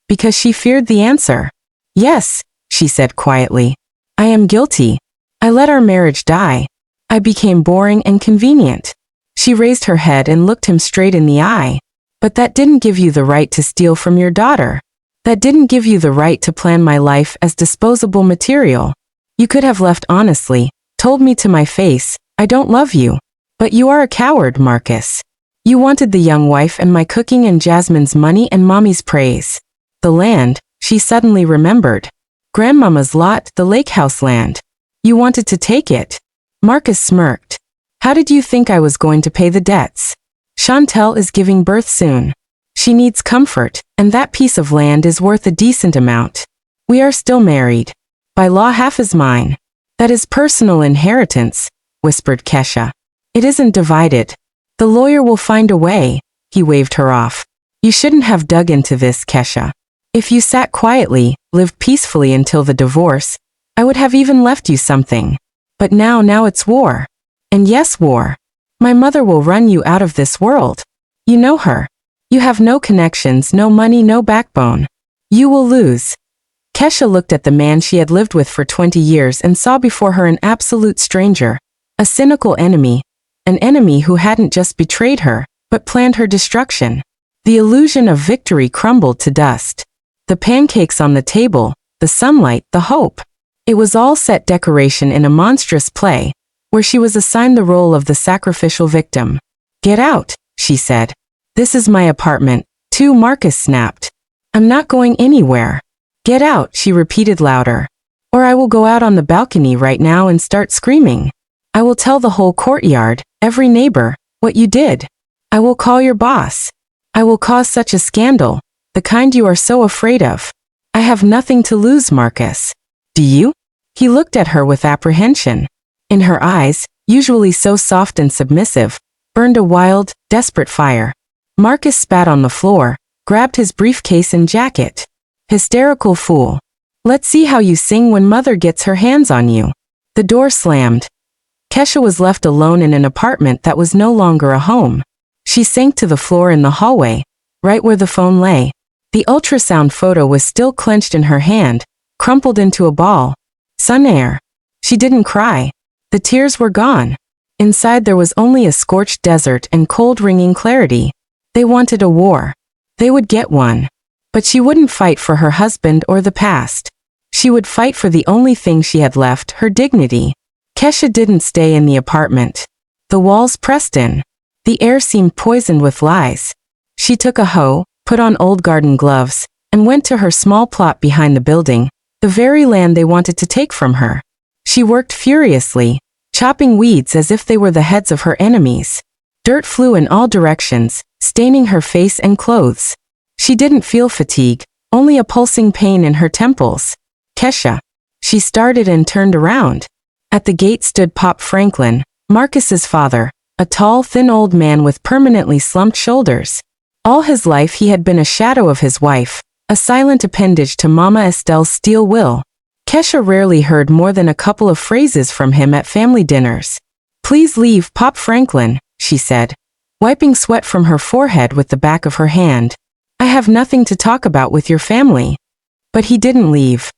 Because she feared the answer. "Yes," she said quietly. "I am guilty. I let our marriage die. I became boring and convenient." She raised her head and looked him straight in the eye. "But that didn't give you the right to steal from your daughter. That didn't give you the right to plan my life as disposable material. You could have left honestly, told me to my face, I don't love you. But you are a coward, Marcus. You wanted the young wife and my cooking and Jasmine's money and Mommy's praise. The land," she suddenly remembered. "Grandmama's lot, the lake house land. You wanted to take it." Marcus smirked. "How did you think I was going to pay the debts? Chantel is giving birth soon. She needs comfort, and that piece of land is worth a decent amount. We are still married. By law half is mine. That is personal inheritance," whispered Kesha. "It isn't divided. The lawyer will find a way," he waved her off. "You shouldn't have dug into this, Kesha. If you sat quietly, lived peacefully until the divorce, I would have even left you something. But now it's war. And yes, war. My mother will run you out of this world. You know her. You have no connections, no money, no backbone. You will lose." Kesha looked at the man she had lived with for 20 years and saw before her an absolute stranger, a cynical enemy, an enemy who hadn't just betrayed her, but planned her destruction. The illusion of victory crumbled to dust. The pancakes on the table, the sunlight, the hope. It was all set decoration in a monstrous play, where she was assigned the role of the sacrificial victim. "Get out," she said. "This is my apartment, too," Marcus snapped. "I'm not going anywhere." "Get out," she repeated louder. "Or I will go out on the balcony right now and start screaming. I will tell the whole courtyard, every neighbor, what you did. I will call your boss. I will cause such a scandal, the kind you are so afraid of. I have nothing to lose, Marcus. Do you?" He looked at her with apprehension. In her eyes, usually so soft and submissive, burned a wild, desperate fire. Marcus spat on the floor, grabbed his briefcase and jacket. "Hysterical fool. Let's see how you sing when mother gets her hands on you." The door slammed. Kesha was left alone in an apartment that was no longer a home. She sank to the floor in the hallway, right where the phone lay. The ultrasound photo was still clenched in her hand, crumpled into a ball. Sun air. She didn't cry. The tears were gone. Inside there was only a scorched desert and cold ringing clarity. They wanted a war. They would get one. But she wouldn't fight for her husband or the past. She would fight for the only thing she had left, her dignity. Kesha didn't stay in the apartment. The walls pressed in. The air seemed poisoned with lies. She took a hoe, put on old garden gloves, and went to her small plot behind the building, the very land they wanted to take from her. She worked furiously, chopping weeds as if they were the heads of her enemies. Dirt flew in all directions, staining her face and clothes. She didn't feel fatigue, only a pulsing pain in her temples. "Kesha." She started and turned around. At the gate stood Pop Franklin, Marcus's father, a tall, thin old man with permanently slumped shoulders. All his life he had been a shadow of his wife, a silent appendage to Mama Estelle's steel will. Kesha rarely heard more than a couple of phrases from him at family dinners. "Please leave, Pop Franklin," she said, wiping sweat from her forehead with the back of her hand. "I have nothing to talk about with your family." But he didn't leave.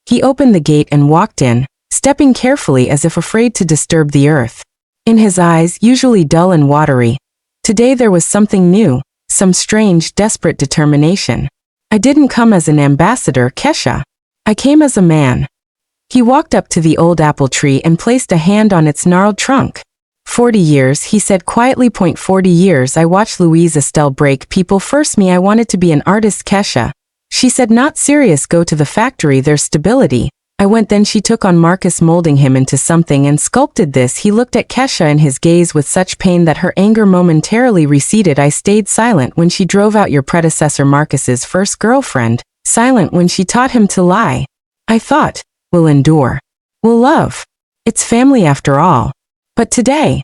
He opened the gate and walked in, stepping carefully as if afraid to disturb the earth. In his eyes, usually dull and watery, today there was something new, some strange, desperate determination. I didn't come as an ambassador, Kesha. I came as a man. He walked up to the old apple tree and placed a hand on its gnarled trunk. 40 years, he said quietly. 40 years I watched Louise Estelle break people first. Me, I wanted to be an artist, Kesha. She said, not serious, go to the factory, there's stability. I went, then she took on Marcus, molding him into something and sculpted this. He looked at Kesha in his gaze with such pain that her anger momentarily receded. I stayed silent when she drove out your predecessor, Marcus's first girlfriend, silent when she taught him to lie. I thought, we'll endure. We'll love. It's family after all. But today,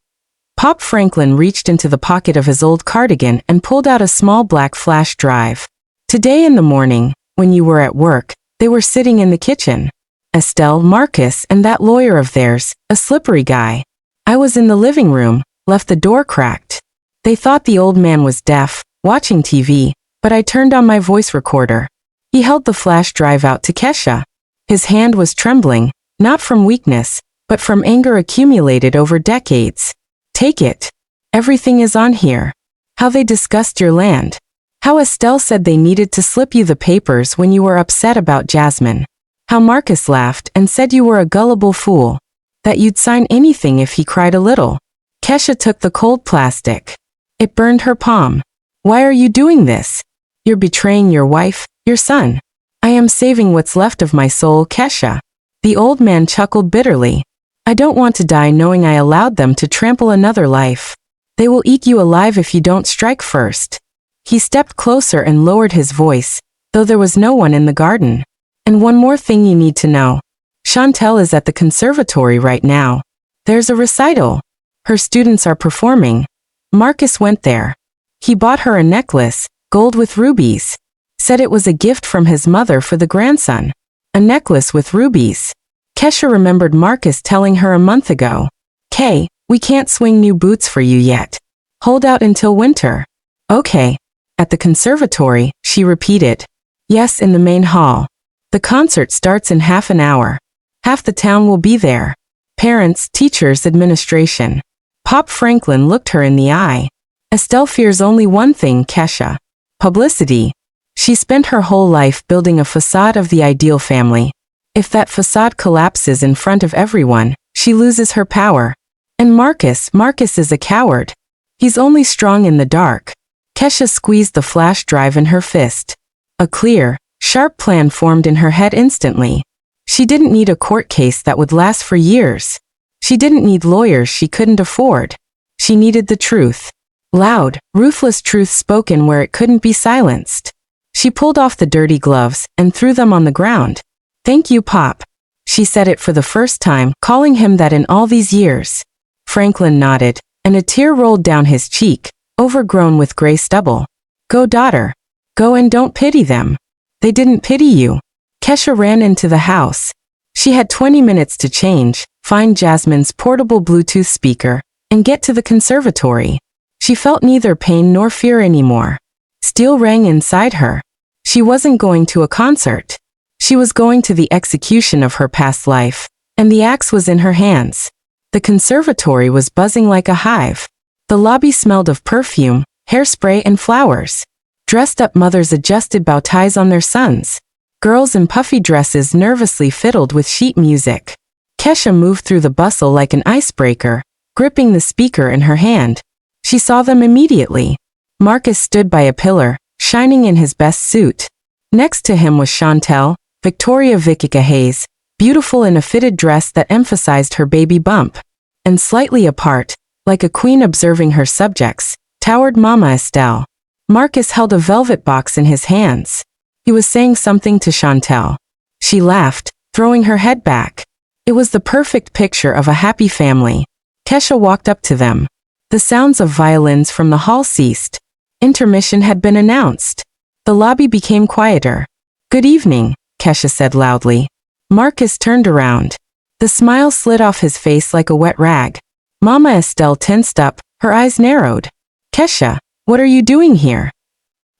Pop Franklin reached into the pocket of his old cardigan and pulled out a small black flash drive. Today in the morning, when you were at work, they were sitting in the kitchen. Estelle, Marcus, and that lawyer of theirs, a slippery guy. I was in the living room, left the door cracked. They thought the old man was deaf, watching TV, but I turned on my voice recorder. He held the flash drive out to Kesha. His hand was trembling, not from weakness, but from anger accumulated over decades. Take it. Everything is on here. How they discussed your land. How Estelle said they needed to slip you the papers when you were upset about Jasmine. How Marcus laughed and said you were a gullible fool. That you'd sign anything if he cried a little. Kesha took the cold plastic. It burned her palm. Why are you doing this? You're betraying your wife, your son. I am saving what's left of my soul, Kesha. The old man chuckled bitterly. I don't want to die knowing I allowed them to trample another life. They will eat you alive if you don't strike first. He stepped closer and lowered his voice, though there was no one in the garden. And one more thing you need to know. Chantel is at the conservatory right now. There's a recital. Her students are performing. Marcus went there. He bought her a necklace, gold with rubies. Said it was a gift from his mother for the grandson. A necklace with rubies. Kesha remembered Marcus telling her a month ago. Kay, we can't swing new boots for you yet. Hold out until winter. Okay. At the conservatory, she repeated. Yes, in the main hall. The concert starts in half an hour. Half the town will be there. Parents, teachers, administration. Pop Franklin looked her in the eye. Estelle fears only one thing, Kesha. Publicity. She spent her whole life building a facade of the ideal family. If that facade collapses in front of everyone, she loses her power. And Marcus is a coward. He's only strong in the dark. Kesha squeezed the flash drive in her fist. A clear, sharp plan formed in her head instantly. She didn't need a court case that would last for years. She didn't need lawyers she couldn't afford. She needed the truth. Loud, ruthless truth spoken where it couldn't be silenced. She pulled off the dirty gloves and threw them on the ground. Thank you, Pop. She said it for the first time, calling him that in all these years. Franklin nodded, and a tear rolled down his cheek, overgrown with gray stubble. Go, daughter. Go and don't pity them. They didn't pity you. Kesha ran into the house. She had 20 minutes to change, find Jasmine's portable Bluetooth speaker, and get to the conservatory. She felt neither pain nor fear anymore. Steel rang inside her. She wasn't going to a concert. She was going to the execution of her past life, and the axe was in her hands. The conservatory was buzzing like a hive. The lobby smelled of perfume, hairspray, and flowers. Dressed-up mothers adjusted bow ties on their sons. Girls in puffy dresses nervously fiddled with sheet music. Kesha moved through the bustle like an icebreaker, gripping the speaker in her hand. She saw them immediately. Marcus stood by a pillar, shining in his best suit. Next to him was Chantel, Victoria Vikica Hayes, beautiful in a fitted dress that emphasized her baby bump. And slightly apart, like a queen observing her subjects, towered Mama Estelle. Marcus held a velvet box in his hands. He was saying something to Chantel. She laughed, throwing her head back. It was the perfect picture of a happy family. Kesha walked up to them. The sounds of violins from the hall ceased. Intermission had been announced. The lobby became quieter. Good evening, Kesha said loudly. Marcus turned around. The smile slid off his face like a wet rag. Mama Estelle tensed up, her eyes narrowed. Kesha, what are you doing here?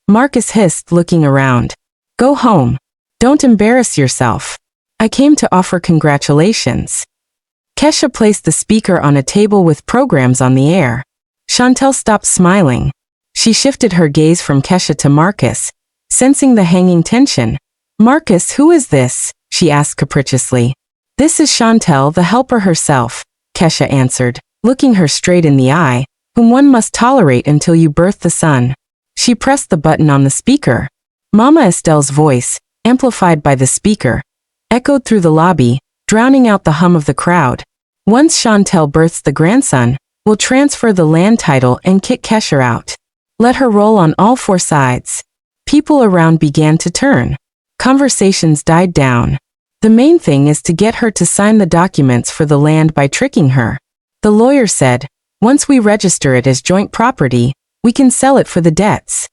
Marcus hissed, looking around. Go home. Don't embarrass yourself. I came to offer congratulations. Kesha placed the speaker on a table with programs on the air. Chantel stopped smiling. She shifted her gaze from Kesha to Marcus. Sensing the hanging tension, "Marcus, who is this?" she asked capriciously. "This is Chantel, the helper herself," Kesha answered, looking her straight in the eye, "whom one must tolerate until you birth the son." She pressed the button on the speaker. Mama Estelle's voice, amplified by the speaker, echoed through the lobby, drowning out the hum of the crowd. "Once Chantel births the grandson, we'll transfer the land title and kick Kesha out. Let her roll on all four sides." People around began to turn. Conversations died down. "The main thing is to get her to sign the documents for the land by tricking her," the lawyer said. "Once we register it as joint property, we can sell it for the debts."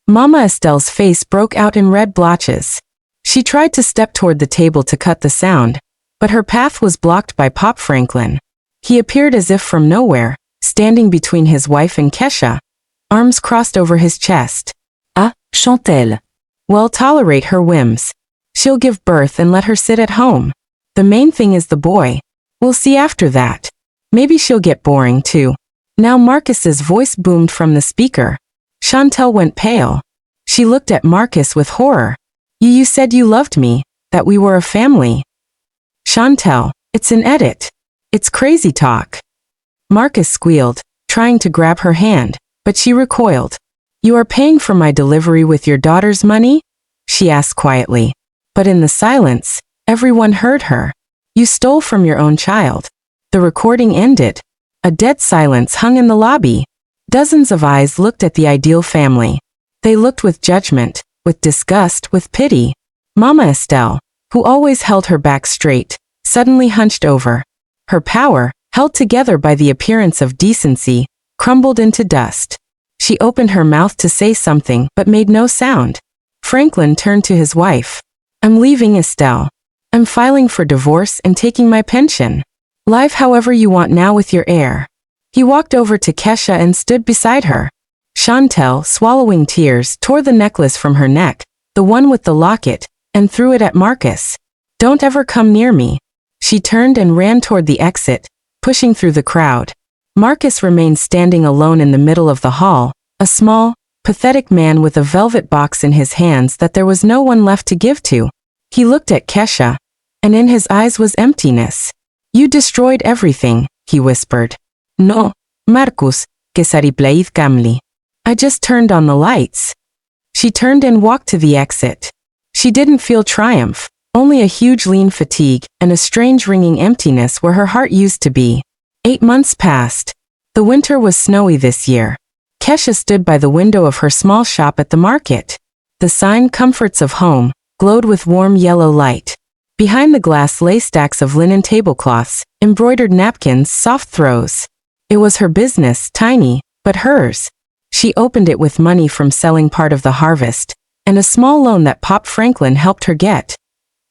Mama Estelle's face broke out in red blotches. She tried to step toward the table to cut the sound, but her path was blocked by Pop Franklin. He appeared as if from nowhere, standing between his wife and Kesha, arms crossed over his chest. "Ah, Chantel. Well, tolerate her whims. She'll give birth and let her sit at home. The main thing is the boy. We'll see after that. Maybe she'll get boring too." Now Marcus's voice boomed from the speaker. Chantel went pale. She looked at Marcus with horror. You said you loved me, that we were a family." "Chantel, it's an edit. It's crazy talk." Marcus squealed, trying to grab her hand, but she recoiled. "You are paying for my delivery with your daughter's money?" she asked quietly. But in the silence, everyone heard her. "You stole from your own child." The recording ended. A dead silence hung in the lobby. Dozens of eyes looked at the ideal family. They looked with judgment, with disgust, with pity. Mama Estelle, who always held her back straight, suddenly hunched over. Her power, held together by the appearance of decency, crumbled into dust. She opened her mouth to say something but made no sound. Franklin turned to his wife. "I'm leaving, Estelle. I'm filing for divorce and taking my pension. Live however you want now with your heir." He walked over to Kesha and stood beside her. Chantel, swallowing tears, tore the necklace from her neck, the one with the locket, and threw it at Marcus. "Don't ever come near me." She turned and ran toward the exit, pushing through the crowd. Marcus remained standing alone in the middle of the hall, a small, pathetic man with a velvet box in his hands that there was no one left to give to. He looked at Kesha, and in his eyes was emptiness. "You destroyed everything," he whispered. "No, Marcus, que saripleid camli. I just turned on the lights." She turned and walked to the exit. She didn't feel triumph, only a huge lean fatigue and a strange ringing emptiness where her heart used to be. 8 months passed. The winter was snowy this year. Kesha stood by the window of her small shop at the market. The sign "Comforts of Home" glowed with warm yellow light. Behind the glass lay stacks of linen tablecloths, embroidered napkins, soft throws. It was her business, tiny, but hers. She opened it with money from selling part of the harvest, and a small loan that Pop Franklin helped her get.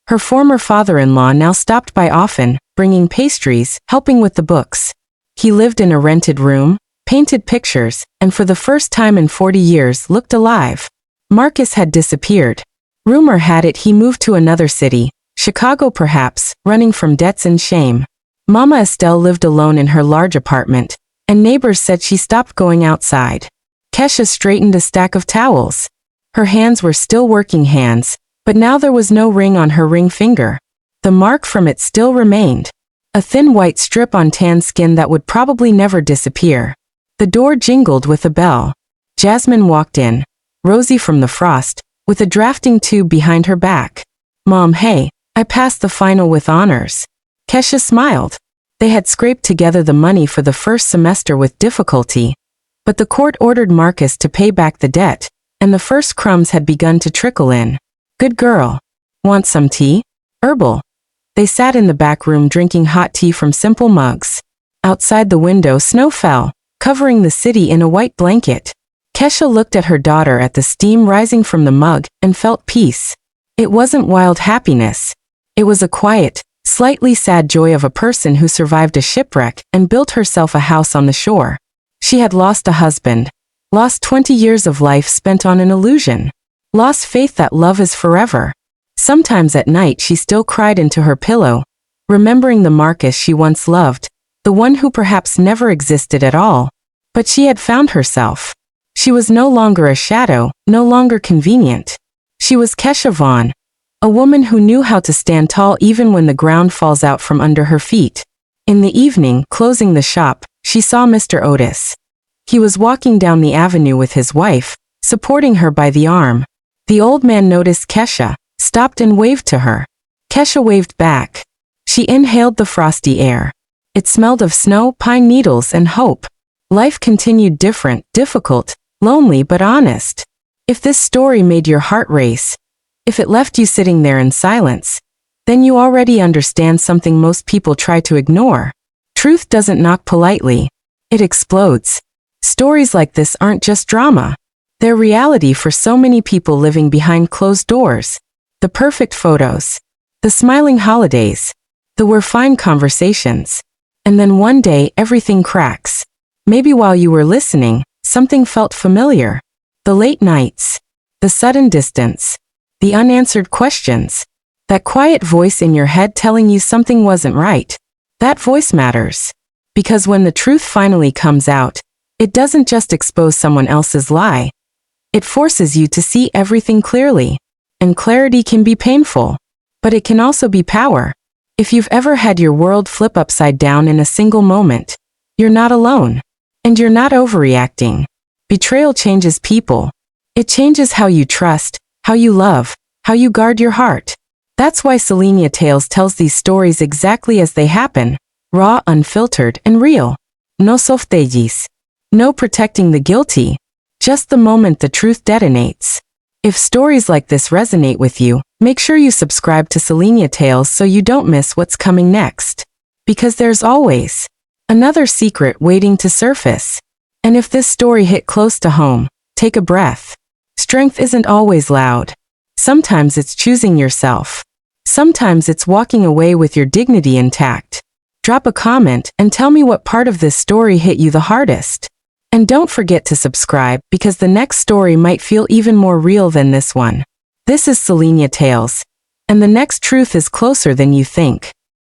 Her former father-in-law now stopped by often, bringing pastries, helping with the books. He lived in a rented room, painted pictures, and for the first time in 40 years looked alive. Marcus had disappeared. Rumor had it he moved to another city, Chicago perhaps, running from debts and shame. Mama Estelle lived alone in her large apartment, and neighbors said she stopped going outside. Kesha straightened a stack of towels. Her hands were still working hands, but now there was no ring on her ring finger. The mark from it still remained. A thin white strip on tan skin that would probably never disappear. The door jingled with a bell. Jasmine walked in, rosy from the frost, with a drafting tube behind her back. "Mom, hey, I passed the final with honors." Kesha smiled. They had scraped together the money for the first semester with difficulty, but the court ordered Marcus to pay back the debt, and the first crumbs had begun to trickle in. "Good girl. Want some tea? Herbal." They sat in the back room drinking hot tea from simple mugs. Outside the window snow fell, covering the city in a white blanket. Kesha looked at her daughter at the steam rising from the mug and felt peace. It wasn't wild happiness. It was a quiet, slightly sad joy of a person who survived a shipwreck and built herself a house on the shore. She had lost a husband, lost 20 years of life spent on an illusion, lost faith that love is forever. Sometimes at night she still cried into her pillow, remembering the Marcus she once loved, the one who perhaps never existed at all. But she had found herself. She was no longer a shadow, no longer convenient. She was Kesha Vaughn, a woman who knew how to stand tall even when the ground falls out from under her feet. In the evening, closing the shop, she saw Mr. Otis. He was walking down the avenue with his wife, supporting her by the arm. The old man noticed Kesha, stopped and waved to her. Kesha waved back. She inhaled the frosty air. It smelled of snow, pine needles, and hope. Life continued different, difficult, lonely but honest. If this story made your heart race, if it left you sitting there in silence, then you already understand something most people try to ignore. Truth doesn't knock politely. It explodes. Stories like this aren't just drama. They're reality for so many people living behind closed doors. The perfect photos. The smiling holidays. The we're fine conversations. And then one day everything cracks. Maybe while you were listening, something felt familiar. The late nights. The sudden distance. The unanswered questions. That quiet voice in your head telling you something wasn't right. That voice matters. Because when the truth finally comes out, it doesn't just expose someone else's lie. It forces you to see everything clearly. And clarity can be painful. But it can also be power. If you've ever had your world flip upside down in a single moment, you're not alone. And you're not overreacting. Betrayal changes people. It changes how you trust, how you love, how you guard your heart. That's why Selenia Tales tells these stories exactly as they happen, raw, unfiltered, and real. No softellis. No protecting the guilty. Just the moment the truth detonates. If stories like this resonate with you, make sure you subscribe to Selenia Tales so you don't miss what's coming next. Because there's always another secret waiting to surface. And if this story hit close to home, take a breath. Strength isn't always loud. Sometimes it's choosing yourself. Sometimes it's walking away with your dignity intact. Drop a comment and tell me what part of this story hit you the hardest. And don't forget to subscribe because the next story might feel even more real than this one. This is Selenia Tales. And the next truth is closer than you think.